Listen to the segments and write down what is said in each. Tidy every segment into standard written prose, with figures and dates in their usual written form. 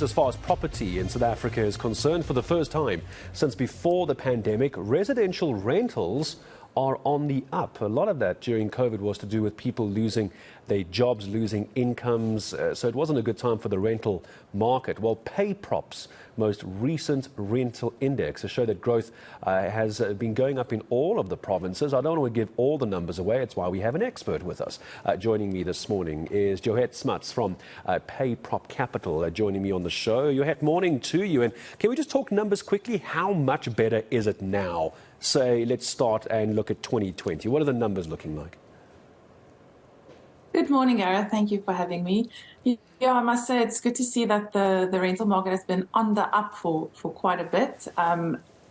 As far as property in South Africa is concerned, for the first time since before the pandemic, residential rentals are on the up. A lot of that during COVID was to do with people losing their jobs, losing incomes. So it wasn't a good time for the rental market. Well, PayProp's most recent rental index has shown that growth has been going up in all of the provinces. I don't want to give all the numbers away. It's why we have an expert with us. Joining me this morning is Johette Smuts from PayProp Capital joining me on the show. Johette, morning to you. And can we just talk numbers quickly? How much better is it now? Say, let's start and look at 2020. What are the numbers looking like? Good morning, Gareth. Thank you for having me. Yeah, I must say it's good to see that the rental market has been on the up for quite a bit.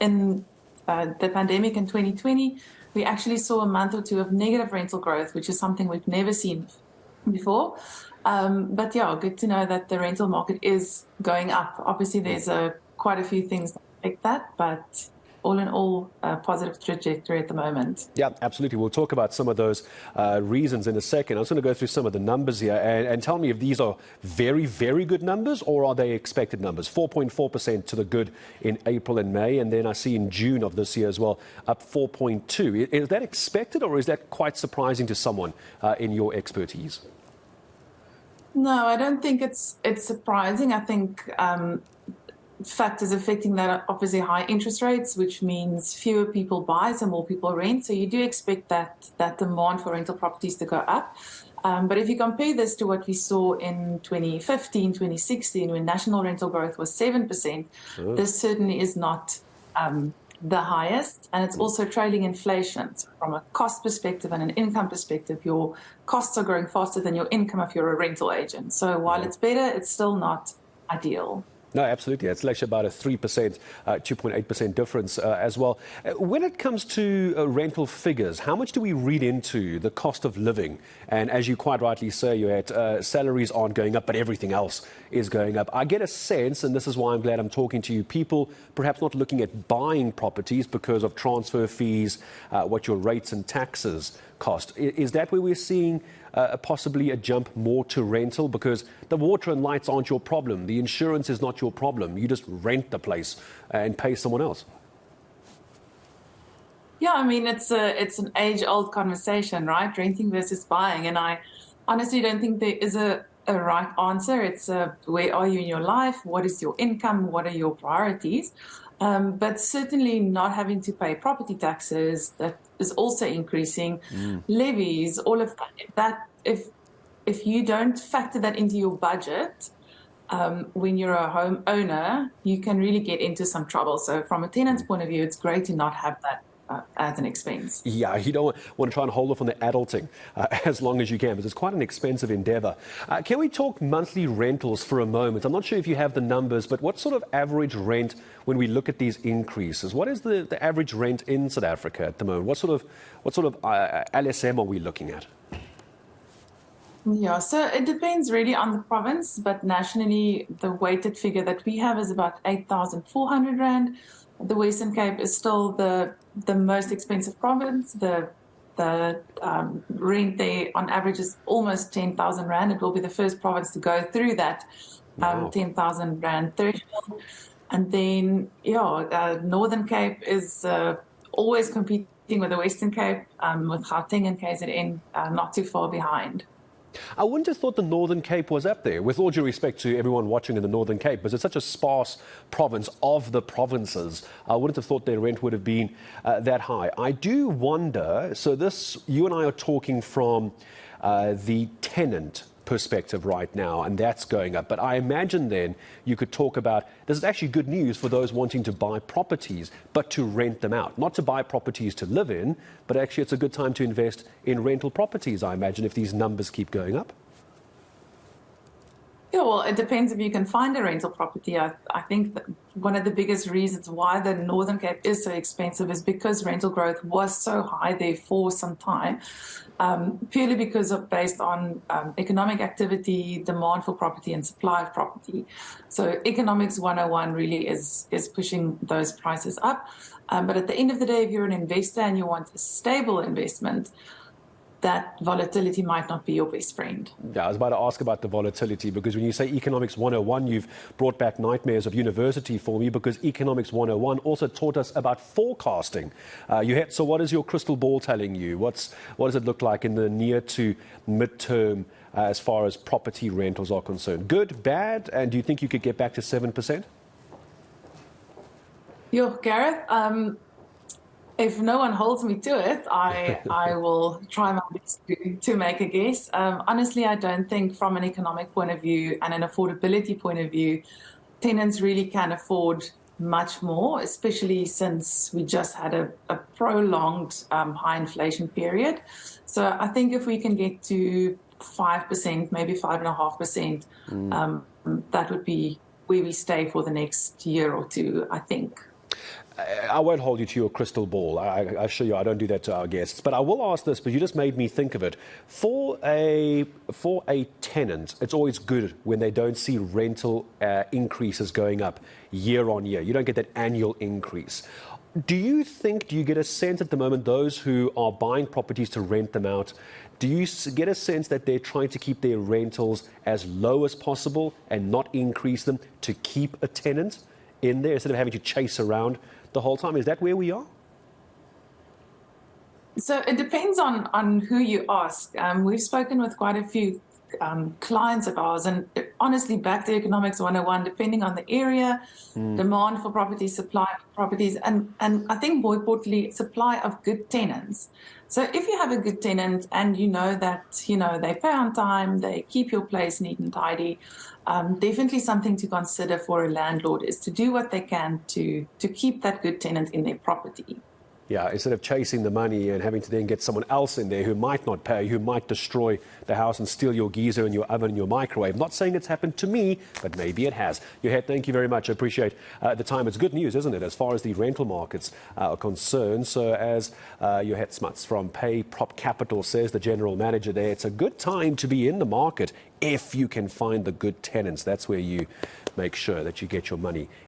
In the pandemic in 2020, we actually saw a month or two of negative rental growth, which is something we've never seen before. But yeah, good to know that the rental market is going up. Obviously, there's quite a few things that affect that, but all in all, a positive trajectory at the moment. Yeah, absolutely. We'll talk about some of those reasons in a second. I was going to go through some of the numbers here and tell me if these are very, very good numbers or are they expected numbers. 4.4% to the good in April and May, and then I see in June of this year as well, up 4.2%. Is that expected or is that quite surprising to someone in your expertise? No, I don't think it's surprising. I think factors affecting that are obviously high interest rates, which means fewer people buy, so more people rent. So you do expect that demand for rental properties to go up. But if you compare this to what we saw in 2015, 2016, when national rental growth was 7%, this certainly is not the highest. And it's also trailing inflation. So from a cost perspective and an income perspective, your costs are growing faster than your income if you're a rental agent. So while it's better, it's still not ideal. No, absolutely. It's actually about a 3%, 2.8% difference as well. When it comes to rental figures, how much do we read into the cost of living? And as you quite rightly say, salaries aren't going up, but everything else is going up. I get a sense, and this is why I'm glad I'm talking to you, people perhaps not looking at buying properties because of transfer fees, what your rates and taxes cost. Is that where we're seeing possibly a jump more to rental? Because the water and lights aren't your problem. The insurance is not your problem. You just rent the place and pay someone else. Yeah, I mean, it's an age-old conversation, right? Renting versus buying. And I honestly don't think there is a right answer. It's where are you in your life? What is your income? What are your priorities? But certainly not having to pay property taxes, that is also increasing, levies, all of that. If you don't factor that into your budget, when you're a home owner, you can really get into some trouble. So from a tenant's point of view, it's great to not have that as an expense. Yeah, you don't want to try and hold off on the adulting as long as you can, because it's quite an expensive endeavor. Can we talk monthly rentals for a moment? I'm not sure if you have the numbers, but what sort of average rent when we look at these increases? What is the average rent in South Africa at the moment? What sort of LSM are we looking at? Yeah, so it depends really on the province, but nationally, the weighted figure that we have is about 8,400 Rand. The Western Cape is still the most expensive province. The rent there on average is almost 10,000 Rand. It will be the first province to go through that 10,000 Rand threshold. And then, Northern Cape is always competing with the Western Cape, with Gauteng and KZN not too far behind. I wouldn't have thought the Northern Cape was up there, with all due respect to everyone watching in the Northern Cape, because it's such a sparse province of the provinces. I wouldn't have thought their rent would have been that high. I do wonder, so you and I are talking from the tenant perspective right now, and that's going up. But I imagine then you could talk about, this is actually good news for those wanting to buy properties, but to rent them out. Not to buy properties to live in, but actually it's a good time to invest in rental properties, I imagine, if these numbers keep going up. Yeah, well, it depends if you can find a rental property. I think that one of the biggest reasons why the Northern Cape is so expensive is because rental growth was so high there for some time, purely based on economic activity, demand for property and supply of property. So economics 101 really is pushing those prices up. But at the end of the day, if you're an investor and you want a stable investment, that volatility might not be your best friend. Yeah, I was about to ask about the volatility, because when you say Economics 101, you've brought back nightmares of university for me, because Economics 101 also taught us about forecasting. So what is your crystal ball telling you? What does it look like in the near to mid-term as far as property rentals are concerned? Good, bad, and do you think you could get back to 7%? Gareth, if no one holds me to it, I will try my best to make a guess. Honestly, I don't think from an economic point of view and an affordability point of view, tenants really can afford much more, especially since we just had a prolonged high inflation period. So I think if we can get to 5%, maybe 5.5%, that would be where we stay for the next year or two, I think. I won't hold you to your crystal ball. I assure you I don't do that to our guests. But I will ask this, but you just made me think of it. For a tenant, it's always good when they don't see rental increases going up year on year. You don't get that annual increase. Do you get a sense at the moment, those who are buying properties to rent them out, do you get a sense that they're trying to keep their rentals as low as possible and not increase them to keep a tenant in there instead of having to chase around the whole time? Is that where we are? So it depends on who you ask. We've spoken with quite a few clients of ours, and honestly, back to Economics 101, depending on the area, demand for properties, supply of properties, and I think more importantly, supply of good tenants. So if you have a good tenant and you know that, they pay on time, they keep your place neat and tidy, definitely something to consider for a landlord is to do what they can to keep that good tenant in their property. Yeah, instead of chasing the money and having to then get someone else in there who might not pay, who might destroy the house and steal your geyser and your oven and your microwave. Not saying it's happened to me, but maybe it has. Johette, thank you very much. I appreciate the time. It's good news, isn't it, as far as the rental markets are concerned. So as Johette Smuts from PayProp Capital says, the general manager there, it's a good time to be in the market if you can find the good tenants. That's where you make sure that you get your money